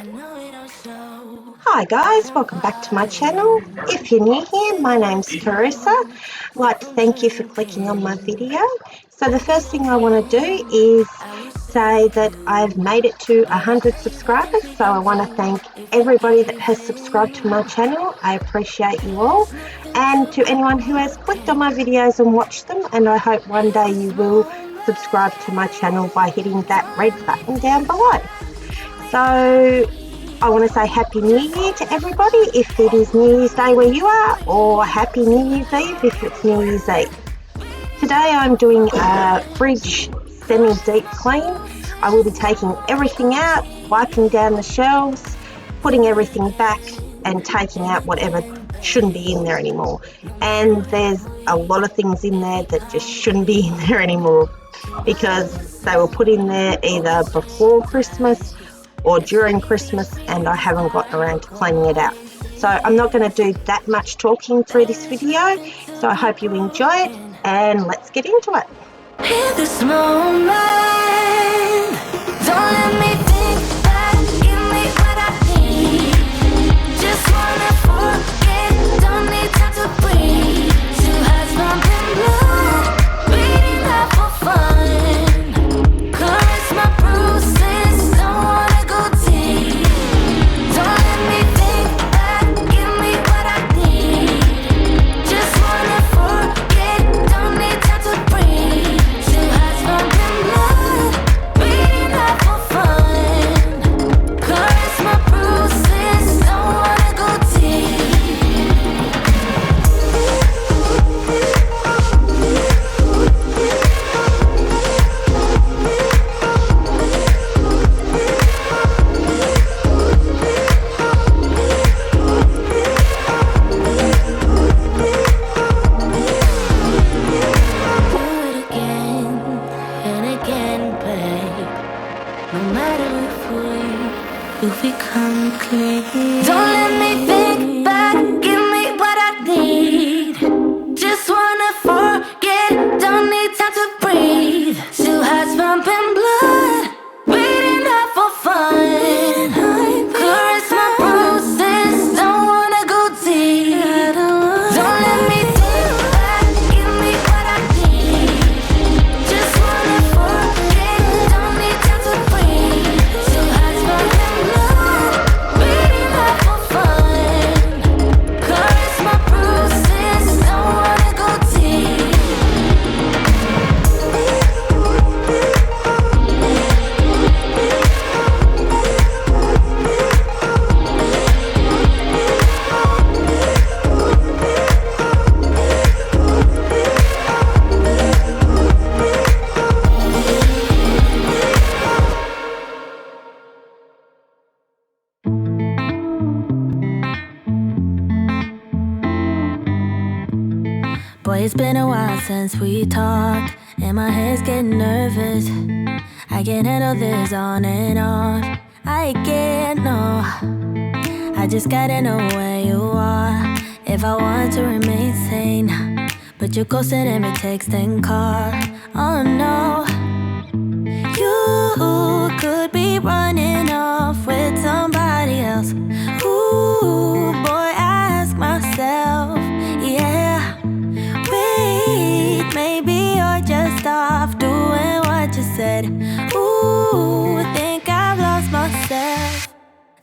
Hi guys, welcome back to my channel. If you're new here, my name's Teresa. I'd like to thank you for clicking on my video. So the first thing I want to do is say that I've made it to 100 subscribers. So I want to thank everybody that has subscribed to my channel. I appreciate you all. And to anyone who has clicked on my videos and watched them, and I hope one day you will subscribe to my channel by hitting that red button down below. So I want to say Happy New Year to everybody if it is New Year's Day where you are, or Happy New Year's Eve if it's New Year's Eve. Today I'm doing a fridge semi-deep clean. I will be taking everything out, wiping down the shelves, putting everything back and taking out whatever shouldn't be in there anymore. And there's a lot of things in there that just shouldn't be in there anymore because they were put in there either before Christmas or during Christmas and I haven't gotten around to cleaning it out. So I'm not going to do that much talking through this video, so I hope you enjoy it and let's get into it. In this moment, don't let me think back, give me what I need. Just wanna forget, don't need time to breathe. Two hearts pumping blood, beating up for fun. Caress my bruises, don't wanna go deep. Don't let me think back, give me what I need. Just wanna forget, don't need time to breathe. Two hearts pumping blood, beating up for fun. Caress my bruises, don't wanna go deep. Do it again and again, babe. No matter if we come clean. Don't let me think back, give me what I need. Just wanna forget, don't need time to breathe. Two hearts pumping blood, beating up for fun. Caress my bruises, don't wanna go deep. Don't let me think back, give me what I need. Just wanna forget, don't need time to breathe. Two hearts pumping blood, beating up for fun. Caress my bruises, don't wanna go deep. Boy, it's been a while since we talked, and my head's getting nervous. I can't handle this on and off. I can't, no. I just gotta know where you are if I want to remain sane. But you're ghosting every text and call. Oh no. You could be running off with somebody else. Ooh, boy, I ask myself, yeah. Wait, maybe you're just off doing what you said. Ooh, think I've lost myself.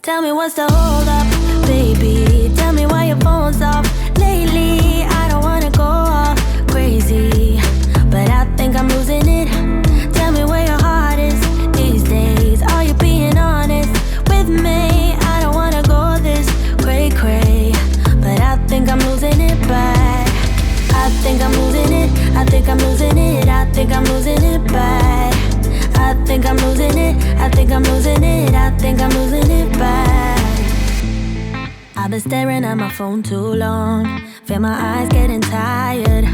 Tell me what's the hold up, baby. Tell me why your phone's off lately. I don't wanna go all crazy, but I think I'm losing it. Tell me where your heart is these days. Are you being honest with me? I don't wanna go this cray-cray, but I think I'm losing it bad. I think I'm losing it, I think I'm losing it, I think I'm losing it bad. I think I'm losing it, I think I'm losing it, I think I'm losing it bad. I've been staring at my phone too long, feel my eyes getting tired,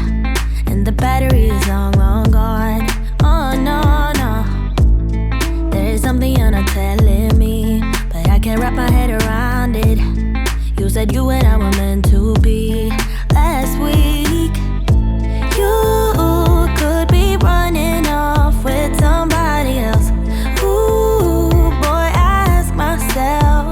and the battery is long, long gone. Oh no, no, there is something you're not telling me, but I can't wrap my head around it. You said you and I were meant to be last week. You could be running off with somebody else. Ooh, boy, I ask myself,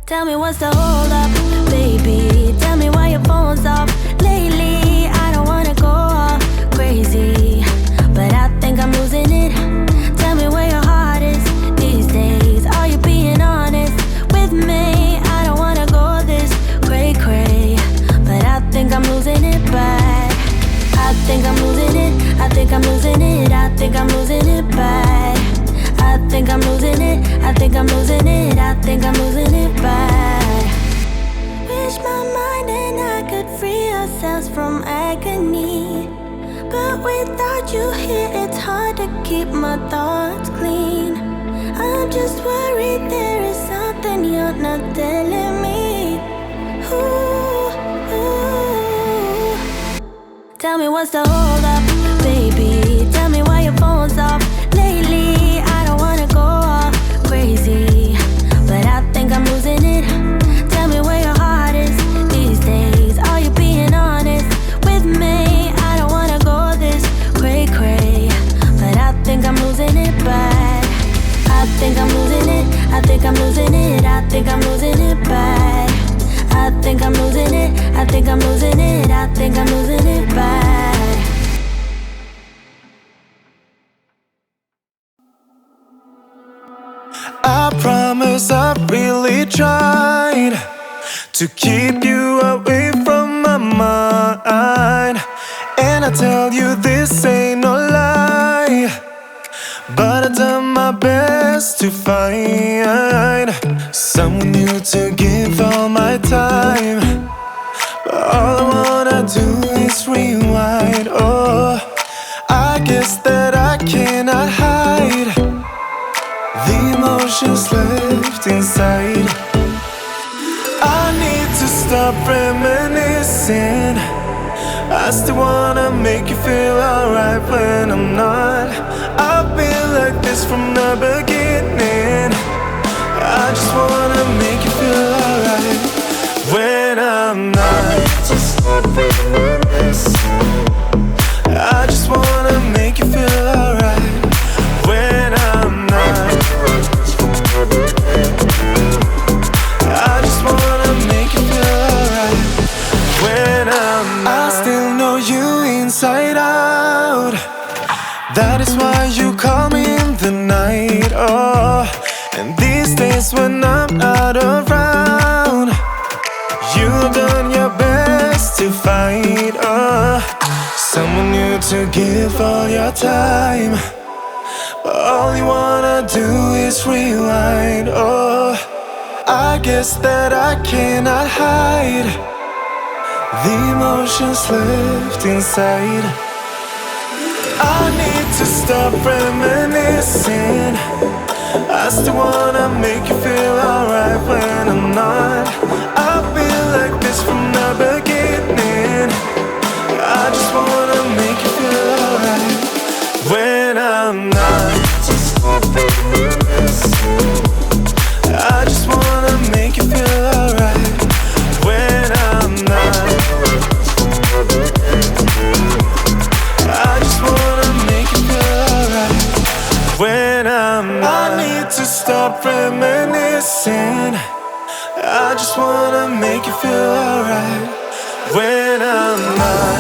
Tell me what's the hold up, baby. Tell me why your phone's off lately. I don't wanna go all crazy, but I think I'm losing it. Tell me where your heart is these days. Are you being honest with me? I don't wanna go this cray-cray, but I think I'm losing it bad. I think I'm losing it. I think I'm losing it. I think I'm losing it bad. I think I'm losing it. I think I'm losing it. I think I'm losing it bad. Wish my mind and I could free ourselves from agony, but without you here it's hard to keep my thoughts clean. I'm just worried there is something you're not telling me. Ooh, ooh. Tell me what's the hold up, baby. Tell me why your phone's off lately. I don't wanna go all crazy, but I think I'm losing it. Tell me where your heart is these days. Are you being honest with me? I don't wanna go this cray-cray, but I think I'm losing it bad. I think I'm losing it. I think I'm losing it. I think I'm losing it bad. I think I'm losing it. I think I'm losing it. I think I'm losing it bad. I promise I really tried to keep you away from my mind, and I tell you this ain't no lie, but I've done my best to find someone new to give all my time. But all I wanna do is rewind. Oh, I guess that I cannot hide the emotions left inside. I need to stop reminiscing. I still wanna make you feel alright when I'm not. I've been like this from the beginning. I just wanna make you feel alright when I'm not. I need to stop reminiscing. I just wanna make you feel alright when I'm not. I just wanna make you feel alright when I'm not. I still know you inside out. That is why you call me in the night. Oh, and these days when I'm not around, you've done your best to find someone new to give all your time. But all you wanna do is rewind. Oh, I guess that I cannot hide the emotions left inside. I need to stop reminiscing. I still wanna make you feel alright when I'm not. I've been like this from the beginning. I just wanna make you feel alright when I'm not. I just wanna make you feel alright when I'm not. I just wanna make you feel alright when I'm not. I need to stop reminiscing. I just wanna make you feel alright when I'm not.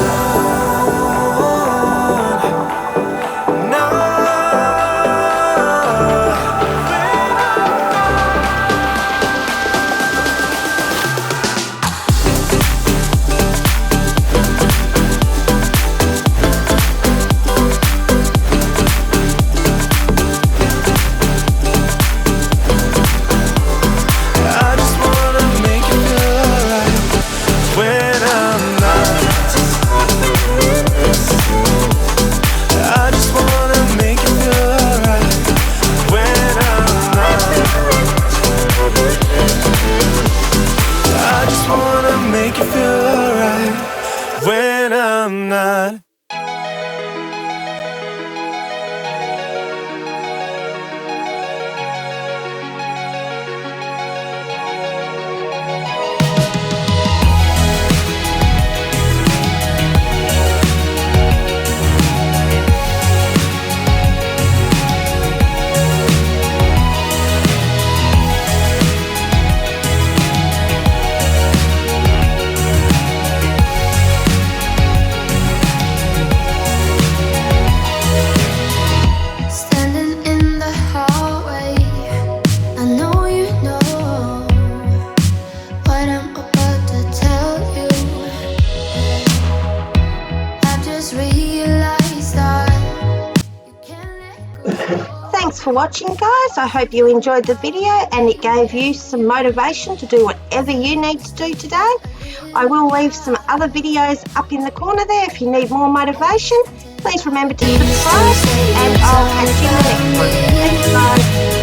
for watching, guys. I hope you enjoyed the video and it gave you some motivation to do whatever you need to do today. I will leave some other videos up in the corner there if you need more motivation. Please remember to subscribe and I'll catch you in the next one. Thanks, guys.